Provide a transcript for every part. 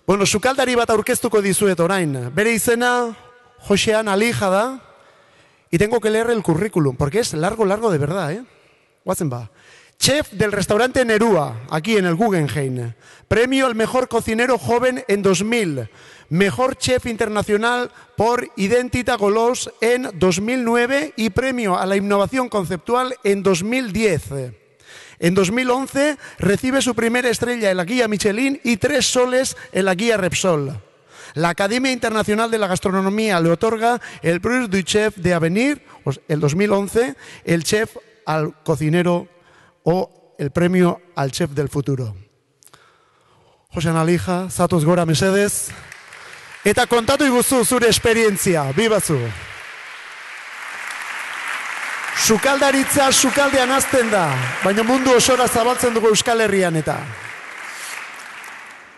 Bueno, sukaldari bat aurkeztuko dizuet orain. Bere izena, Josean Alija da. Y tengo que leer el currículum, porque es largo de verdad, ¿eh? Guazen va. Chef del restaurante Nerúa, aquí en el Guggenheim. Premio al mejor cocinero joven en 2000. Mejor chef internacional por Identita Golos en 2009 y premio a la innovación conceptual en 2010. En 2011 recibe su primera estrella en la guía Michelin y 3 soles en la guía Repsol. La Academia Internacional de la Gastronomía le otorga el Prix du Chef de Avenir, el 2011, el chef al cocinero o el premio al chef del futuro. Josean Alija, zatoz gora mesedez, eta kontatu iguzu zure esperientzia, bibazu. Sukaldaritza sukaldean hazten da, baina mundu osora zabaltzen dugu Euskal Herrian eta.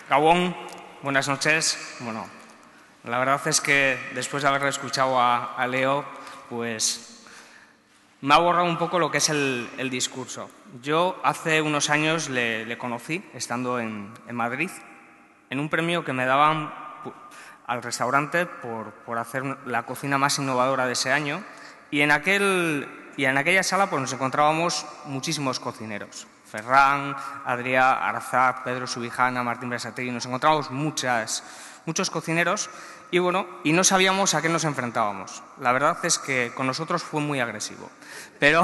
Gabón, buenas noches. Bueno, la verdad es que después de haber escuchado a Leo, pues me ha borrado un poco lo que es el discurso. Yo hace unos años le conocí, estando en Madrid, en un premio que me daban al restaurante por hacer la cocina más innovadora de ese año, y en aquella sala pues nos encontrábamos muchísimos cocineros. Ferran, Adrià, Arzak, Pedro Subijana, Martín Berasategui, nos encontrábamos muchos cocineros y bueno, y no sabíamos a qué nos enfrentábamos. La verdad es que con nosotros fue muy agresivo, pero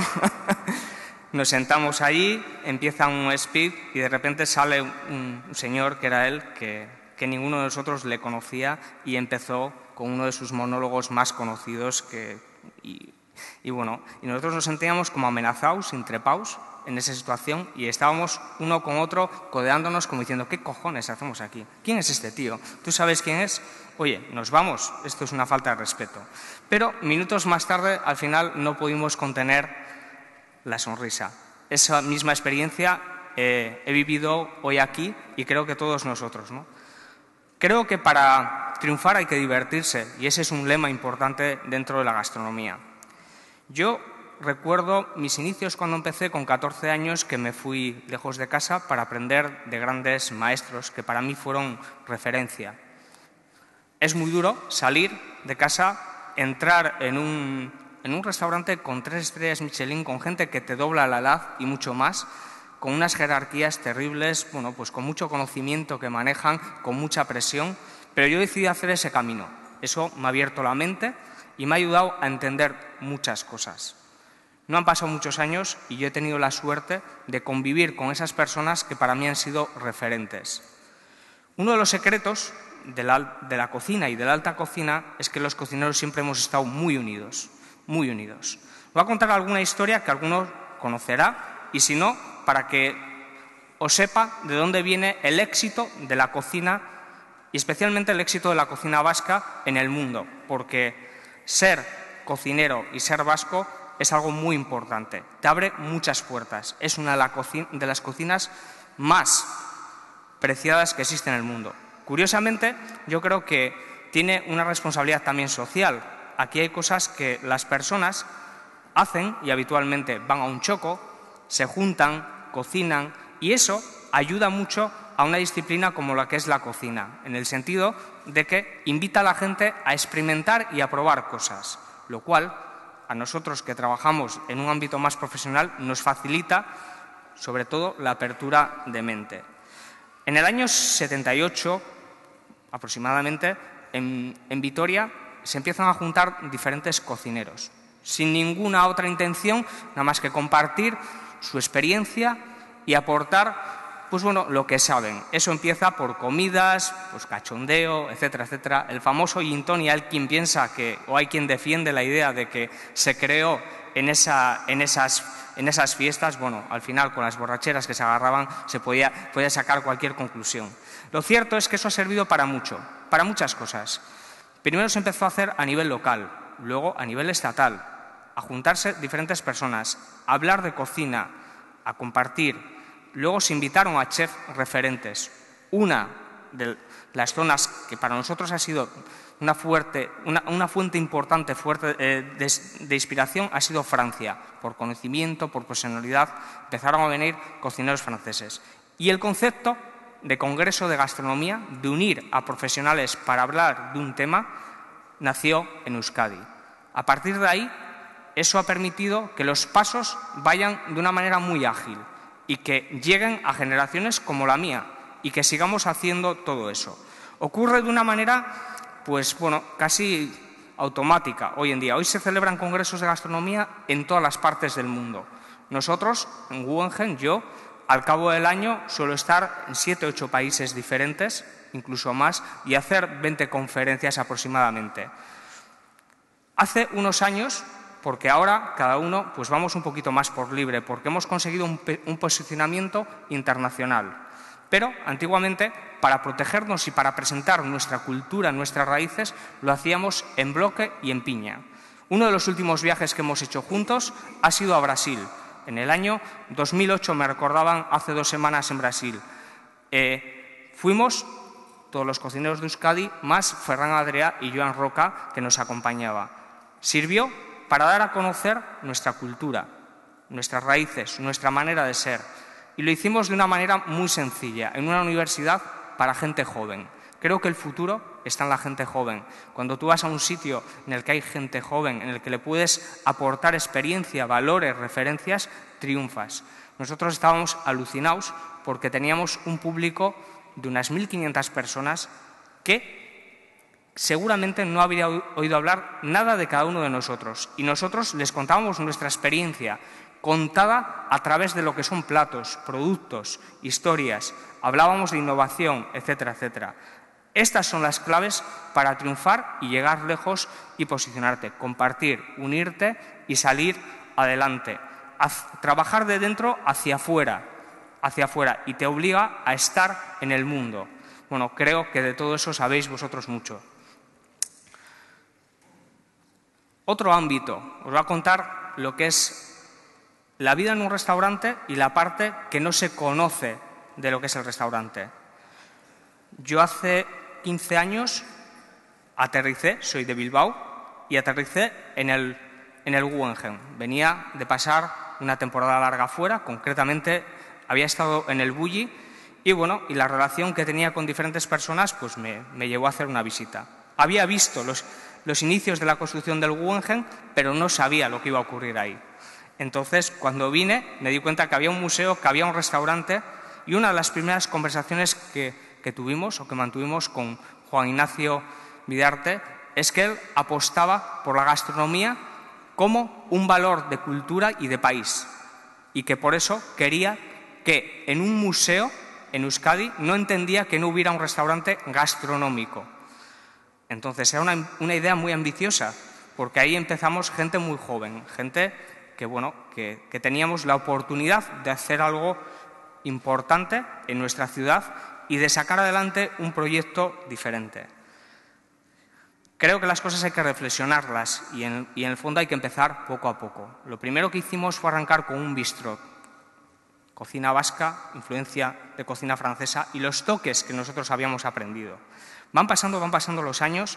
nos sentamos allí, empieza un speed y de repente sale un señor que era él, que ninguno de nosotros le conocía y empezó con uno de sus monólogos más conocidos y bueno, y nosotros nos sentíamos como amenazados, intrepados en esa situación y estábamos uno con otro codeándonos como diciendo ¿qué cojones hacemos aquí? ¿Quién es este tío? ¿Tú sabes quién es? Oye, nos vamos, esto es una falta de respeto. Pero minutos más tarde, al final, no pudimos contener la sonrisa. Esa misma experiencia he vivido hoy aquí y creo que todos nosotros, ¿no? Creo que para triunfar hay que divertirse y ese es un lema importante dentro de la gastronomía. Yo recuerdo mis inicios cuando empecé con 14 años que me fui lejos de casa para aprender de grandes maestros que para mí fueron referencia. Es muy duro salir de casa, entrar en un restaurante con 3 estrellas Michelin, con gente que te dobla la edad y mucho más, con unas jerarquías terribles, bueno, pues con mucho conocimiento que manejan, con mucha presión, pero yo decidí hacer ese camino. Eso me ha abierto la mente y me ha ayudado a entender muchas cosas. No han pasado muchos años y yo he tenido la suerte de convivir con esas personas que para mí han sido referentes. Uno de los secretos de la cocina y de la alta cocina es que los cocineros siempre hemos estado muy unidos, muy unidos. Voy a contar alguna historia que alguno conocerá y si no, para que os sepa de dónde viene el éxito de la cocina y especialmente el éxito de la cocina vasca en el mundo, porque ser cocinero y ser vasco es algo muy importante, te abre muchas puertas, es una de las cocinas más preciadas que existen en el mundo. Curiosamente, yo creo que tiene una responsabilidad también social. Aquí hay cosas que las personas hacen y habitualmente van a un choco, se juntan, cocinan y eso ayuda mucho a una disciplina como la que es la cocina, en el sentido de que invita a la gente a experimentar y a probar cosas, lo cual a nosotros que trabajamos en un ámbito más profesional nos facilita sobre todo la apertura de mente. En el año 78 aproximadamente en Vitoria se empiezan a juntar diferentes cocineros sin ninguna otra intención nada más que compartir su experiencia y aportar pues bueno, lo que saben. Eso empieza por comidas, pues cachondeo, etcétera, etcétera. El famoso gin tonic, hay quien piensa que, o hay quien defiende la idea de que se creó en esas fiestas. Bueno, al final con las borracheras que se agarraban se podía sacar cualquier conclusión. Lo cierto es que eso ha servido para mucho, para muchas cosas. Primero se empezó a hacer a nivel local, luego a nivel estatal, a juntarse diferentes personas, a hablar de cocina, a compartir. Luego se invitaron a chefs referentes. Una de las zonas que para nosotros ha sido una fuente importante de inspiración ha sido Francia. Por conocimiento, por profesionalidad, empezaron a venir cocineros franceses. Y el concepto de congreso de gastronomía, de unir a profesionales para hablar de un tema, nació en Euskadi. A partir de ahí, eso ha permitido que los pasos vayan de una manera muy ágil y que lleguen a generaciones como la mía y que sigamos haciendo todo eso. Ocurre de una manera, pues bueno, casi automática hoy en día. Hoy se celebran congresos de gastronomía en todas las partes del mundo. Nosotros, en Guggenheim, yo, al cabo del año suelo estar en 7 o 8 países diferentes, incluso más, y hacer 20 conferencias aproximadamente. Hace unos años, porque ahora cada uno pues vamos un poquito más por libre, porque hemos conseguido un posicionamiento internacional. Pero antiguamente, para protegernos y para presentar nuestra cultura, nuestras raíces, lo hacíamos en bloque y en piña. Uno de los últimos viajes que hemos hecho juntos ha sido a Brasil. En el año 2008, me recordaban, hace 2 semanas en Brasil. Fuimos todos los cocineros de Euskadi, más Ferran Adrià y Joan Roca, que nos acompañaba. Sirvió para dar a conocer nuestra cultura, nuestras raíces, nuestra manera de ser. Y lo hicimos de una manera muy sencilla, en una universidad para gente joven. Creo que el futuro está en la gente joven. Cuando tú vas a un sitio en el que hay gente joven, en el que le puedes aportar experiencia, valores, referencias, triunfas. Nosotros estábamos alucinados porque teníamos un público de unas 1.500 personas que seguramente no habría oído hablar nada de cada uno de nosotros. Y nosotros les contábamos nuestra experiencia, contada a través de lo que son platos, productos, historias. Hablábamos de innovación, etcétera, etcétera. Estas son las claves para triunfar y llegar lejos y posicionarte. Compartir, unirte y salir adelante. Trabajar de dentro hacia afuera, y te obliga a estar en el mundo. Bueno, creo que de todo eso sabéis vosotros mucho. Otro ámbito, os voy a contar lo que es la vida en un restaurante y la parte que no se conoce de lo que es el restaurante. Yo hace 15 años aterricé, soy de Bilbao, y aterricé en el Guggenheim. Venía de pasar una temporada larga fuera, concretamente había estado en el Bulli y la relación que tenía con diferentes personas pues me llevó a hacer una visita. Había visto los inicios de la construcción del Guggenheim, pero no sabía lo que iba a ocurrir ahí. Entonces, cuando vine, me di cuenta que había un museo, que había un restaurante, y una de las primeras conversaciones que tuvimos o que mantuvimos con Juan Ignacio Vidarte es que él apostaba por la gastronomía como un valor de cultura y de país, y que por eso quería que en un museo en Euskadi no entendía que no hubiera un restaurante gastronómico. Entonces era una idea muy ambiciosa, porque ahí empezamos gente muy joven, gente que teníamos la oportunidad de hacer algo importante en nuestra ciudad y de sacar adelante un proyecto diferente. Creo que las cosas hay que reflexionarlas y en el fondo hay que empezar poco a poco. Lo primero que hicimos fue arrancar con un bistrot, cocina vasca, influencia de cocina francesa y los toques que nosotros habíamos aprendido. Van pasando los años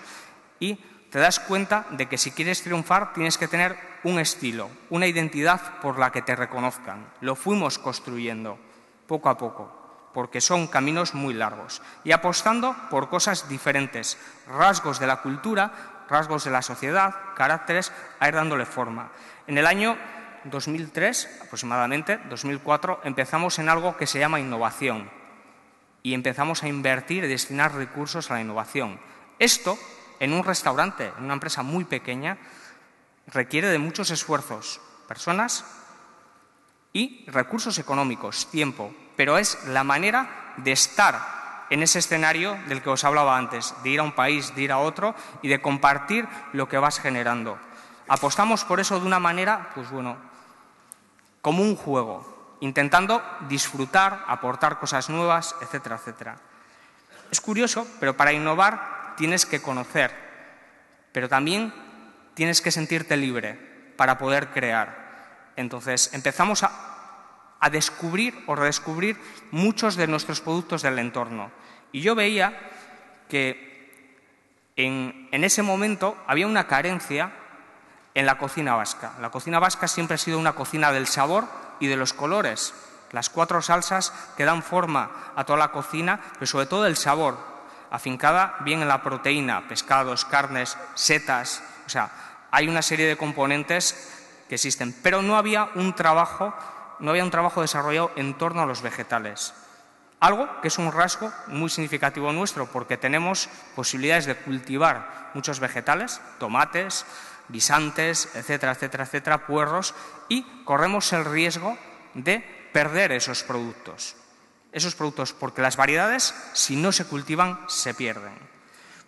y te das cuenta de que si quieres triunfar tienes que tener un estilo, una identidad por la que te reconozcan. Lo fuimos construyendo poco a poco, porque son caminos muy largos y apostando por cosas diferentes, rasgos de la cultura, rasgos de la sociedad, caracteres, a ir dándole forma. En el año 2003, aproximadamente, 2004, empezamos en algo que se llama innovación y empezamos a invertir y destinar recursos a la innovación. Esto, en un restaurante, en una empresa muy pequeña, requiere de muchos esfuerzos, personas y recursos económicos, tiempo, pero es la manera de estar en ese escenario del que os hablaba antes, de ir a un país, de ir a otro y de compartir lo que vas generando. Apostamos por eso de una manera, como un juego, intentando disfrutar, aportar cosas nuevas, etcétera, etcétera. Es curioso, pero para innovar tienes que conocer, pero también tienes que sentirte libre para poder crear. Entonces empezamos a descubrir o redescubrir muchos de nuestros productos del entorno. Y yo veía que en ese momento había una carencia en la cocina vasca. La cocina vasca siempre ha sido una cocina del sabor y de los colores. las 4 salsas que dan forma a toda la cocina, pero sobre todo el sabor, afincada bien en la proteína, pescados, carnes, setas, o sea, hay una serie de componentes que existen, pero no había un trabajo desarrollado en torno a los vegetales. Algo que es un rasgo muy significativo nuestro, porque tenemos posibilidades de cultivar muchos vegetales, tomates, guisantes, etcétera, etcétera, etcétera, puerros, y corremos el riesgo de perder esos productos. Esos productos, porque las variedades, si no se cultivan, se pierden.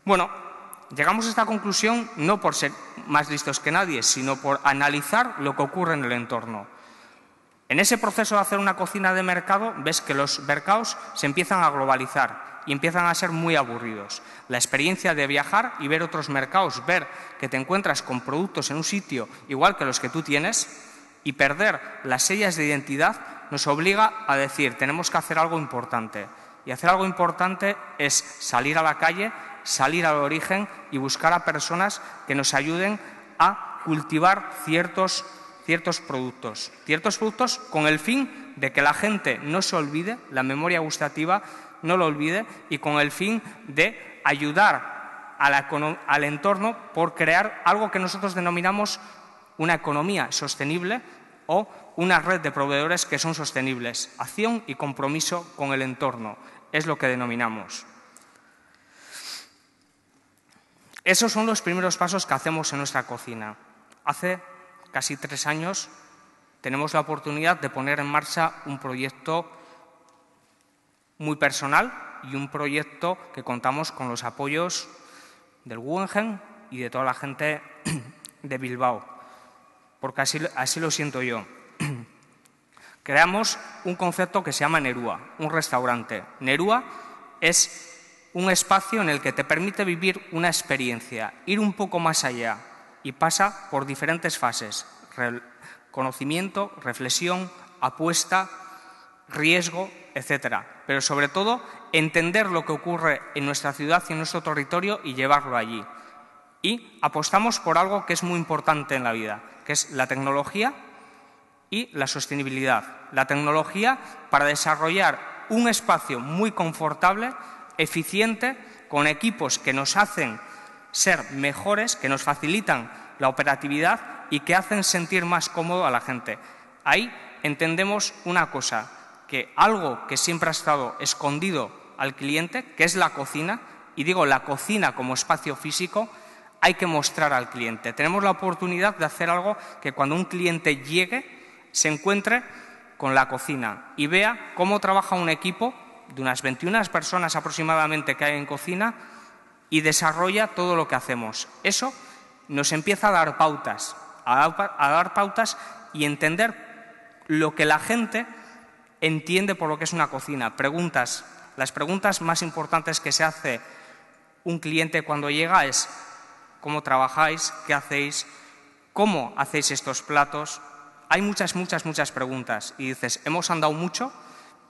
Bueno, llegamos a esta conclusión no por ser más listos que nadie, sino por analizar lo que ocurre en el entorno. En ese proceso de hacer una cocina de mercado, ves que los mercados se empiezan a globalizar y empiezan a ser muy aburridos. La experiencia de viajar y ver otros mercados, ver que te encuentras con productos en un sitio igual que los que tú tienes y perder las señas de identidad nos obliga a decir, tenemos que hacer algo importante. Y hacer algo importante es salir a la calle, salir al origen y buscar a personas que nos ayuden a cultivar ciertos productos con el fin de que la gente no se olvide, la memoria gustativa no lo olvide, y con el fin de ayudar al entorno por crear algo que nosotros denominamos una economía sostenible o una red de proveedores que son sostenibles. Acción y compromiso con el entorno es lo que denominamos. Esos son los primeros pasos que hacemos en nuestra cocina. Hace casi 3 años tenemos la oportunidad de poner en marcha un proyecto muy personal y un proyecto que contamos con los apoyos del Guggenheim y de toda la gente de Bilbao, porque así lo siento yo. Creamos un concepto que se llama Nerúa, un restaurante. Nerúa es un espacio en el que te permite vivir una experiencia, ir un poco más allá, y pasa por diferentes fases: conocimiento, reflexión, apuesta, riesgo, etcétera. Pero sobre todo, entender lo que ocurre en nuestra ciudad y en nuestro territorio y llevarlo allí. Y apostamos por algo que es muy importante en la vida, que es la tecnología y la sostenibilidad. La tecnología para desarrollar un espacio muy confortable, eficiente, con equipos que nos hacen ser mejores, que nos facilitan la operatividad y que hacen sentir más cómodo a la gente. Ahí entendemos una cosa, que algo que siempre ha estado escondido al cliente, que es la cocina, y digo la cocina como espacio físico, hay que mostrar al cliente. Tenemos la oportunidad de hacer algo que cuando un cliente llegue se encuentre con la cocina y vea cómo trabaja un equipo de unas 21 personas aproximadamente que hay en cocina y desarrolla todo lo que hacemos. Eso nos empieza a dar pautas, y entender lo que la gente entiende por lo que es una cocina. Preguntas. Las preguntas más importantes que se hace un cliente cuando llega es: ¿cómo trabajáis? ¿Qué hacéis? ¿Cómo hacéis estos platos? Hay muchas preguntas y dices, hemos andado mucho,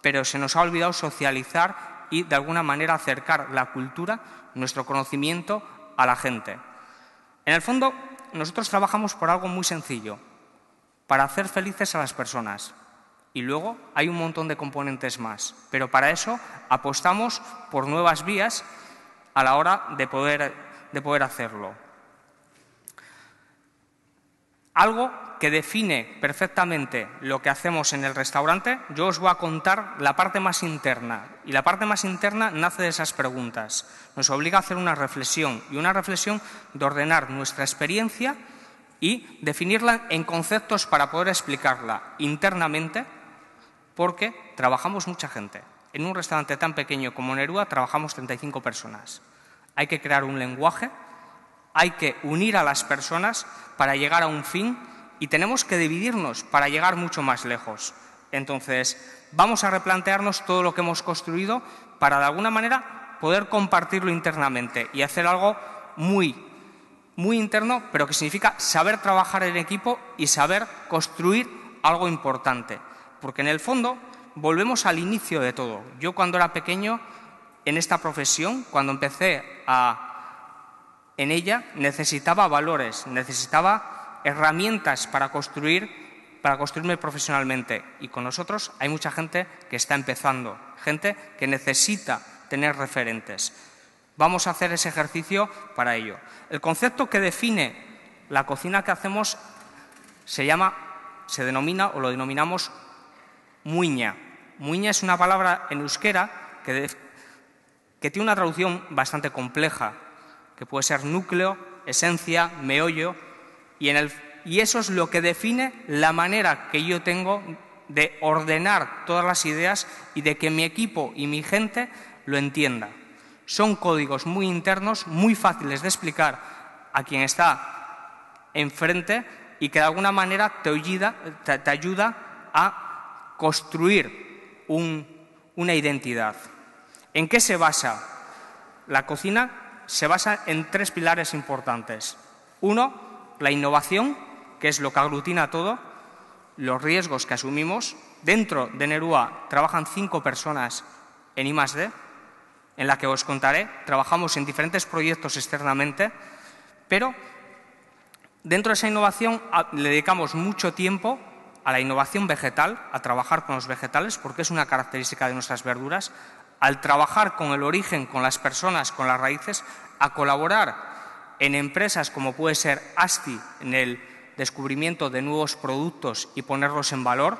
pero se nos ha olvidado socializar y de alguna manera acercar la cultura, nuestro conocimiento a la gente. En el fondo, nosotros trabajamos por algo muy sencillo, para hacer felices a las personas. Y luego hay un montón de componentes más, pero para eso apostamos por nuevas vías a la hora de poder hacerlo. Algo que define perfectamente lo que hacemos en el restaurante, yo os voy a contar la parte más interna. Y la parte más interna nace de esas preguntas. Nos obliga a hacer una reflexión, y una reflexión de ordenar nuestra experiencia y definirla en conceptos para poder explicarla internamente, porque trabajamos mucha gente. En un restaurante tan pequeño como Nerúa trabajamos 35 personas. Hay que crear un lenguaje, hay que unir a las personas para llegar a un fin y tenemos que dividirnos para llegar mucho más lejos. Entonces, vamos a replantearnos todo lo que hemos construido para, de alguna manera, poder compartirlo internamente y hacer algo muy interno, pero que significa saber trabajar en equipo y saber construir algo importante. Porque en el fondo volvemos al inicio de todo. Yo cuando era pequeño en esta profesión, cuando empecé en ella, necesitaba valores, necesitaba herramientas para construir para construirme profesionalmente. Y con nosotros hay mucha gente que está empezando, gente que necesita tener referentes. Vamos a hacer ese ejercicio para ello. El concepto que define la cocina que hacemos se denomina o lo denominamos muiña. Muiña es una palabra en euskera que tiene una traducción bastante compleja, que puede ser núcleo, esencia, meollo, y eso es lo que define la manera que yo tengo de ordenar todas las ideas y de que mi equipo y mi gente lo entienda. Son códigos muy internos, muy fáciles de explicar a quien está enfrente y que de alguna manera te ayuda a construir una identidad. ¿En qué se basa? La cocina se basa en 3 pilares importantes. Uno, la innovación, que es lo que aglutina todo, los riesgos que asumimos. Dentro de Nerua trabajan 5 personas en I+D, en la que os contaré. Trabajamos en diferentes proyectos externamente, pero dentro de esa innovación le dedicamos mucho tiempo a la innovación vegetal, a trabajar con los vegetales, porque es una característica de nuestras verduras, al trabajar con el origen, con las personas, con las raíces, a colaborar en empresas como puede ser ASTI en el descubrimiento de nuevos productos y ponerlos en valor,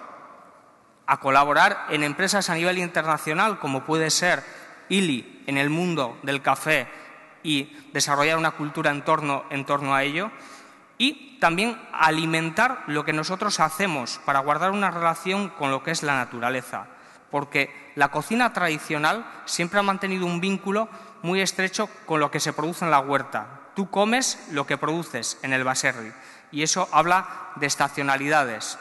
a colaborar en empresas a nivel internacional como puede ser ILI en el mundo del café y desarrollar una cultura en torno a ello, y también alimentar lo que nosotros hacemos para guardar una relación con lo que es la naturaleza, porque la cocina tradicional siempre ha mantenido un vínculo muy estrecho con lo que se produce en la huerta. Tú comes lo que produces en el baserri y eso habla de estacionalidades.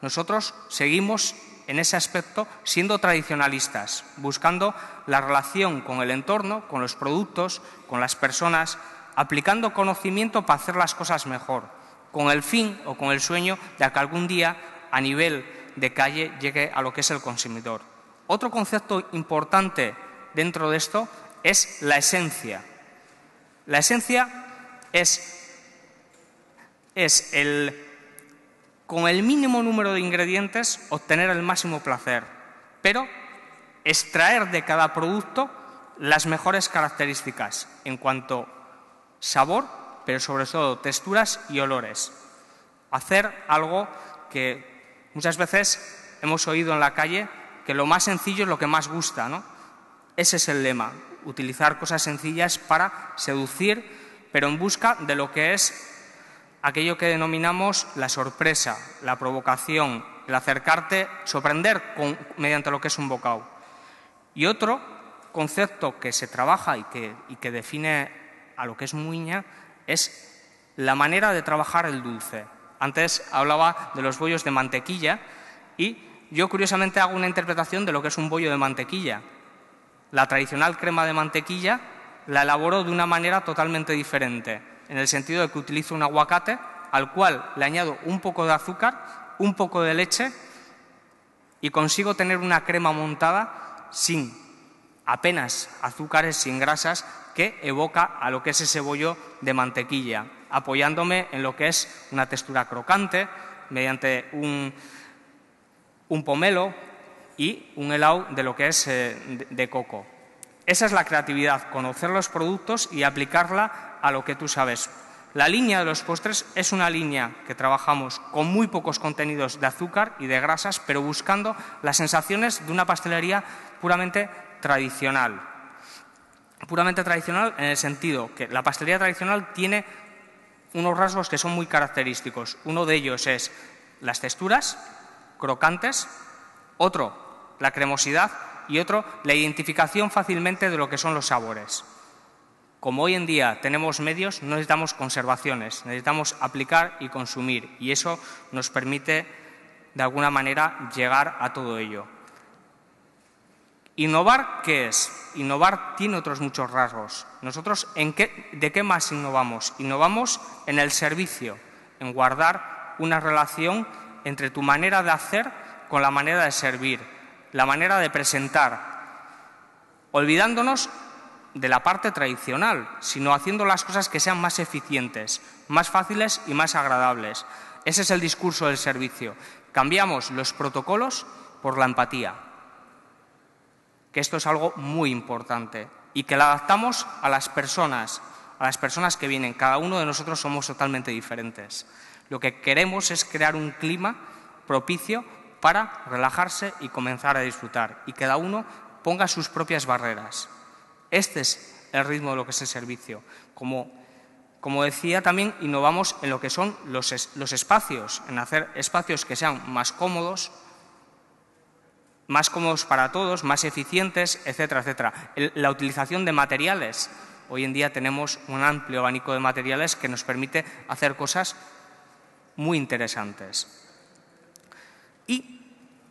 Nosotros seguimos en ese aspecto siendo tradicionalistas, buscando la relación con el entorno, con los productos, con las personas, aplicando conocimiento para hacer las cosas mejor, con el fin o con el sueño de que algún día a nivel de calle llegue a lo que es el consumidor. Otro concepto importante dentro de esto es la esencia. La esencia es con el mínimo número de ingredientes obtener el máximo placer, pero extraer de cada producto las mejores características en cuanto sabor, pero sobre todo texturas y olores. Hacer algo que muchas veces hemos oído en la calle, que lo más sencillo es lo que más gusta, ¿no? Ese es el lema, utilizar cosas sencillas para seducir, pero en busca de lo que es aquello que denominamos la sorpresa, la provocación, el acercarte, sorprender mediante lo que es un bocado. Y otro concepto que se trabaja y que define a lo que es muiña es la manera de trabajar el dulce. Antes hablaba de los bollos de mantequilla y yo curiosamente hago una interpretación de lo que es un bollo de mantequilla. La tradicional crema de mantequilla la elaboro de una manera totalmente diferente, en el sentido de que utilizo un aguacate al cual le añado un poco de azúcar, un poco de leche y consigo tener una crema montada sin apenas azúcares, sin grasas, que evoca a lo que es ese bollo de mantequilla, apoyándome en lo que es una textura crocante mediante un pomelo y un helado de lo que es de coco. Esa es la creatividad, conocer los productos y aplicarla a lo que tú sabes. La línea de los postres es una línea que trabajamos con muy pocos contenidos de azúcar y de grasas, pero buscando las sensaciones de una pastelería puramente tradicional. Puramente tradicional en el sentido que la pastelería tradicional tiene unos rasgos que son muy característicos. Uno de ellos es las texturas crocantes, otro la cremosidad y otro la identificación fácilmente de lo que son los sabores. Como hoy en día tenemos medios, no necesitamos conservaciones, necesitamos aplicar y consumir y eso nos permite de alguna manera llegar a todo ello. ¿Innovar qué es? Innovar tiene otros muchos rasgos. Nosotros, ¿de qué más innovamos? Innovamos en el servicio, en guardar una relación entre tu manera de hacer con la manera de servir, la manera de presentar, olvidándonos de la parte tradicional, sino haciendo las cosas que sean más eficientes, más fáciles y más agradables. Ese es el discurso del servicio. Cambiamos los protocolos por la empatía, que esto es algo muy importante y que lo adaptamos a las personas que vienen. Cada uno de nosotros somos totalmente diferentes. Lo que queremos es crear un clima propicio para relajarse y comenzar a disfrutar, y cada uno ponga sus propias barreras. Este es el ritmo de lo que es el servicio. Como decía, también innovamos en lo que son los espacios, en hacer espacios que sean más cómodos para todos, más eficientes, etcétera, etcétera. La utilización de materiales. Hoy en día tenemos un amplio abanico de materiales que nos permite hacer cosas muy interesantes. Y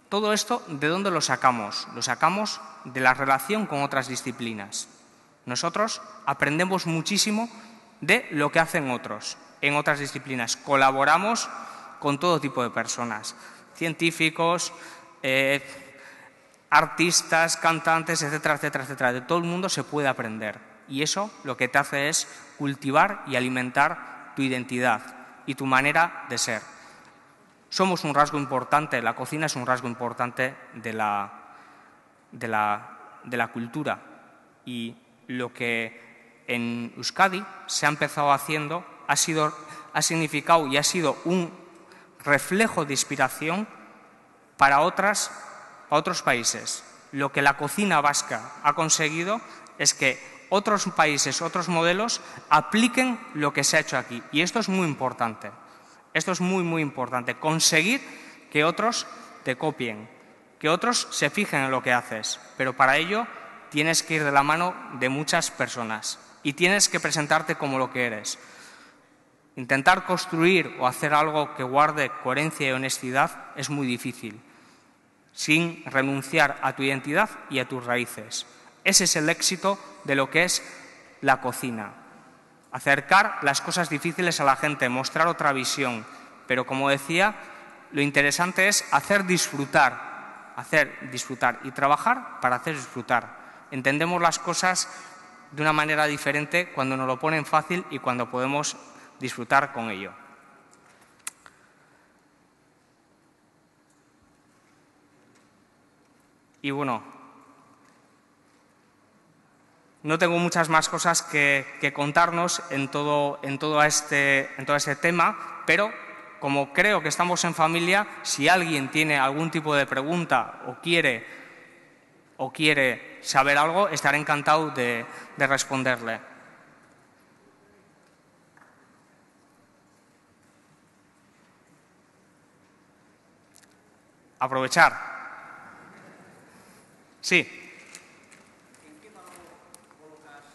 todo esto, ¿de dónde lo sacamos? Lo sacamos de la relación con otras disciplinas. Nosotros aprendemos muchísimo de lo que hacen otros en otras disciplinas. Colaboramos con todo tipo de personas, científicos, artistas, cantantes, etcétera, etcétera, etcétera. De todo el mundo se puede aprender. Y eso lo que te hace es cultivar y alimentar tu identidad y tu manera de ser. Somos un rasgo importante, la cocina es un rasgo importante de la cultura. Y lo que en Euskadi se ha empezado haciendo ha significado y ha sido un reflejo de inspiración para otros países. Lo que la cocina vasca ha conseguido es que otros países, otros modelos, apliquen lo que se ha hecho aquí. Y esto es muy importante. Esto es muy, muy importante. Conseguir que otros te copien, que otros se fijen en lo que haces. Pero para ello tienes que ir de la mano de muchas personas y tienes que presentarte como lo que eres. Intentar construir o hacer algo que guarde coherencia y honestidad es muy difícil, sin renunciar a tu identidad y a tus raíces. Ese es el éxito de lo que es la cocina. Acercar las cosas difíciles a la gente, mostrar otra visión. Pero, como decía, lo interesante es hacer disfrutar y trabajar para hacer disfrutar. Entendemos las cosas de una manera diferente cuando nos lo ponen fácil y cuando podemos disfrutar con ello. Y bueno, no tengo muchas más cosas que contarnos en todo este tema, pero como creo que estamos en familia, si alguien tiene algún tipo de pregunta o quiere saber algo, estaré encantado de responderle. Aprovechar. Sí. ¿En qué valor colocas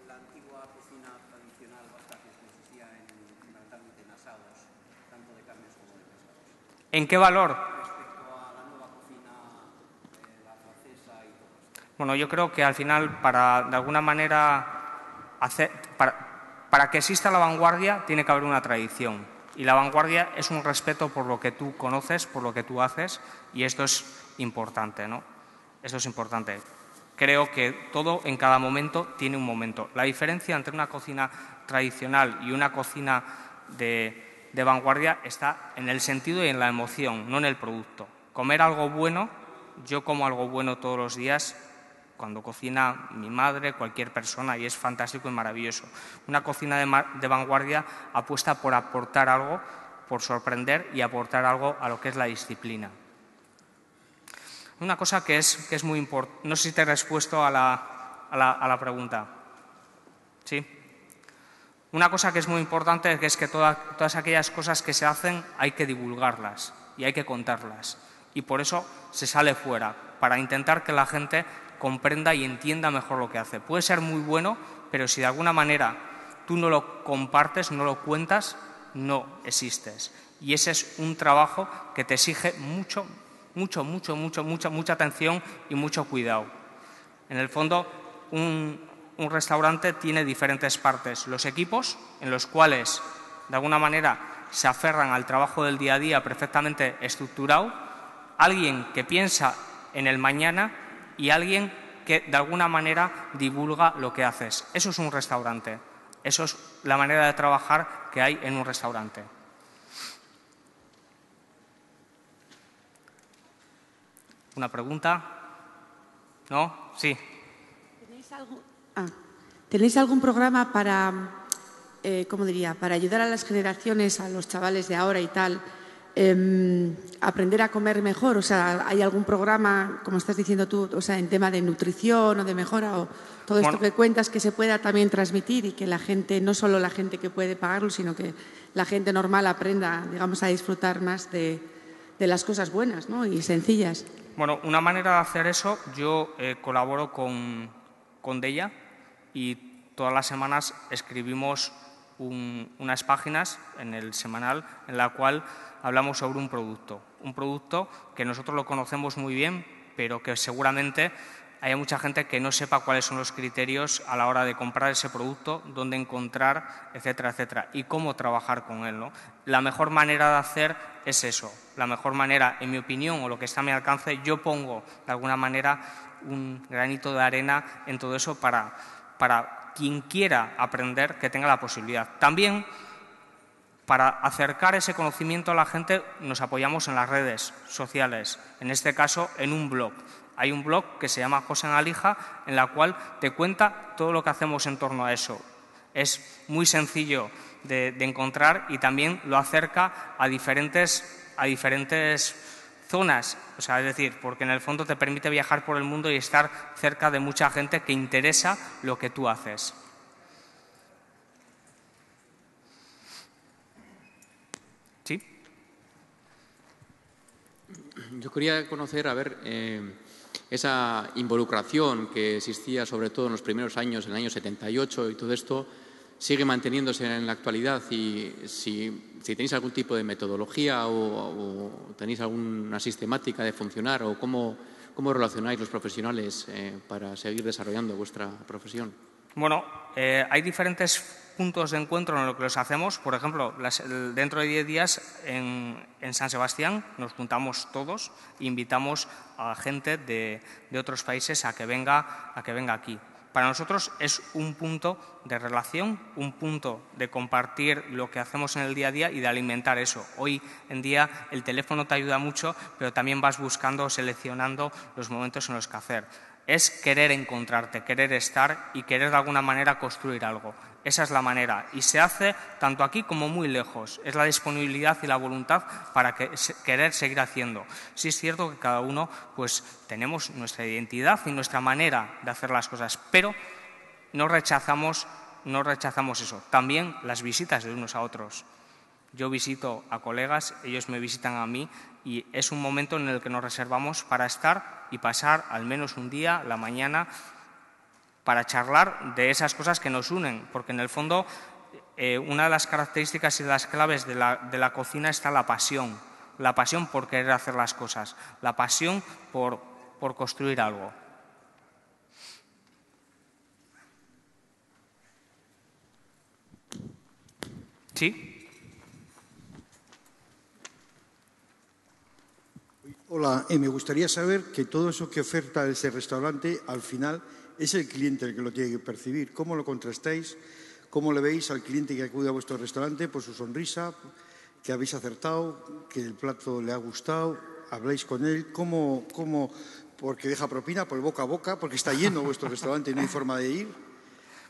la antigua cocina tradicional vasca que consistía fundamentalmente en asados, tanto de carnes como de pescados? ¿En qué valor? Respecto a la nueva cocina, la francesa y todo esto. Bueno, yo creo que al final, de alguna manera, para que exista la vanguardia, tiene que haber una tradición. Y la vanguardia es un respeto por lo que tú conoces, por lo que tú haces, y esto es importante, ¿no? Esto es importante. Creo que todo en cada momento tiene un momento. La diferencia entre una cocina tradicional y una cocina de vanguardia está en el sentido y en la emoción, no en el producto. Comer algo bueno, yo como algo bueno todos los días cuando cocina mi madre, cualquier persona, y es fantástico y maravilloso. Una cocina de vanguardia apuesta por aportar algo, por sorprender y aportar algo a lo que es la disciplina. Una cosa que es muy importante, no sé si te he respuesto a la pregunta. ¿Sí? Una cosa que es muy importante es que todas aquellas cosas que se hacen hay que divulgarlas y hay que contarlas. Y por eso se sale fuera, para intentar que la gente comprenda y entienda mejor lo que hace. Puede ser muy bueno, pero si de alguna manera tú no lo compartes, no lo cuentas, no existes. Y ese es un trabajo que te exige mucha atención y mucho cuidado. En el fondo, un restaurante tiene diferentes partes. Los equipos, en los cuales, de alguna manera, se aferran al trabajo del día a día perfectamente estructurado, alguien que piensa en el mañana y alguien que, de alguna manera, divulga lo que haces. Eso es un restaurante. Eso es la manera de trabajar que hay en un restaurante. ¿Una pregunta? ¿No? Sí. ¿Tenéis algún programa para, cómo diría, para ayudar a las generaciones, a los chavales de ahora y tal, aprender a comer mejor? O sea, ¿hay algún programa, como estás diciendo tú, o sea, en tema de nutrición o de mejora o todo esto que cuentas que se pueda también transmitir y que la gente, no solo la gente que puede pagarlo, sino que la gente normal aprenda, digamos, a disfrutar más de las cosas buenas, ¿no? Y sencillas? Bueno, una manera de hacer eso, yo colaboro con Deia y todas las semanas escribimos unas páginas en el semanal en la cual hablamos sobre un producto que nosotros lo conocemos muy bien, pero que seguramente haya mucha gente que no sepa cuáles son los criterios a la hora de comprar ese producto, dónde encontrar, etcétera, etcétera, y cómo trabajar con él, ¿no? La mejor manera de hacer es eso. La mejor manera, en mi opinión, o lo que está a mi alcance, yo pongo de alguna manera un granito de arena en todo eso para quien quiera aprender, que tenga la posibilidad. También, para acercar ese conocimiento a la gente, nos apoyamos en las redes sociales, en este caso en un blog. Hay un blog que se llama José en Alija, en la cual te cuenta todo lo que hacemos en torno a eso. Es muy sencillo de encontrar y también lo acerca a diferentes zonas. O sea, es decir, porque en el fondo te permite viajar por el mundo y estar cerca de mucha gente que interesa lo que tú haces. ¿Sí? Yo quería conocer, a ver, esa involucración que existía sobre todo en los primeros años, en el año 78 y todo esto, sigue manteniéndose en la actualidad y si tenéis algún tipo de metodología o tenéis alguna sistemática de funcionar o cómo relacionáis los profesionales para seguir desarrollando vuestra profesión. Bueno, hay diferentes puntos de encuentro en lo que los hacemos. Por ejemplo, dentro de 10 días en San Sebastián nos juntamos todos e invitamos a gente de otros países a que venga aquí. Para nosotros es un punto de relación, un punto de compartir lo que hacemos en el día a día y de alimentar eso. Hoy en día el teléfono te ayuda mucho, pero también vas buscando, seleccionando los momentos en los que hacer. Es querer encontrarte, querer estar y querer de alguna manera construir algo. Esa es la manera y se hace tanto aquí como muy lejos. Es la disponibilidad y la voluntad para querer seguir haciendo. Sí es cierto que cada uno pues tenemos nuestra identidad y nuestra manera de hacer las cosas, pero no rechazamos eso. También las visitas de unos a otros. Yo visito a colegas, ellos me visitan a mí y es un momento en el que nos reservamos para estar y pasar al menos un día, la mañana, para charlar de esas cosas que nos unen, porque en el fondo una de las características y de las claves de la cocina está la pasión por querer hacer las cosas, la pasión por construir algo. ¿Sí? Hola, me gustaría saber que todo eso que oferta ese restaurante, al final, es el cliente el que lo tiene que percibir. ¿Cómo lo contrastáis? ¿Cómo le veis al cliente que acude a vuestro restaurante por su sonrisa, que habéis acertado, que el plato le ha gustado? ¿Habláis con él? ¿Cómo? Porque deja propina, por el boca a boca, porque está lleno vuestro restaurante y no hay forma de ir.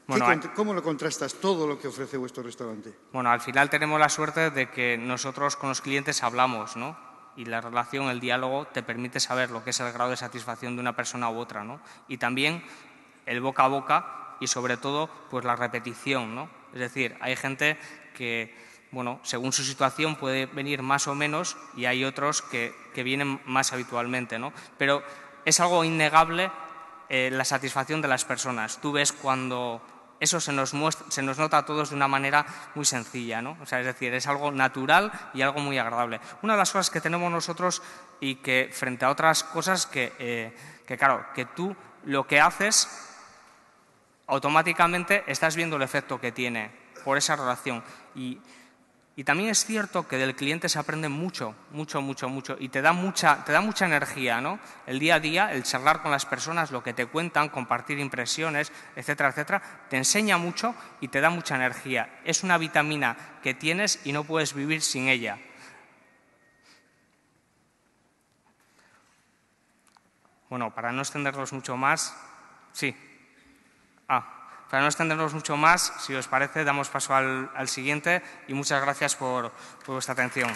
Bueno, ¿cómo lo contrastas todo lo que ofrece vuestro restaurante? Bueno, al final tenemos la suerte de que nosotros con los clientes hablamos, ¿no? Y la relación, el diálogo, te permite saber lo que es el grado de satisfacción de una persona u otra, ¿no? Y también el boca a boca y, sobre todo, pues la repetición, ¿no? Es decir, hay gente que, bueno, según su situación puede venir más o menos y hay otros que vienen más habitualmente, ¿no? Pero es algo innegable la satisfacción de las personas. Tú ves cuando eso se nos nota a todos de una manera muy sencilla, ¿no? O sea, es decir, es algo natural y algo muy agradable. Una de las cosas que tenemos nosotros y que frente a otras cosas que claro, que tú lo que haces automáticamente estás viendo el efecto que tiene por esa relación y también es cierto que del cliente se aprende mucho y te da mucha energía, ¿no? El día a día, el charlar con las personas, lo que te cuentan, compartir impresiones, etcétera, etcétera, te enseña mucho y te da mucha energía. Es una vitamina que tienes y no puedes vivir sin ella. Bueno, para no extendernos mucho más, sí. Para no extendernos mucho más, si os parece, damos paso al siguiente y muchas gracias por vuestra atención.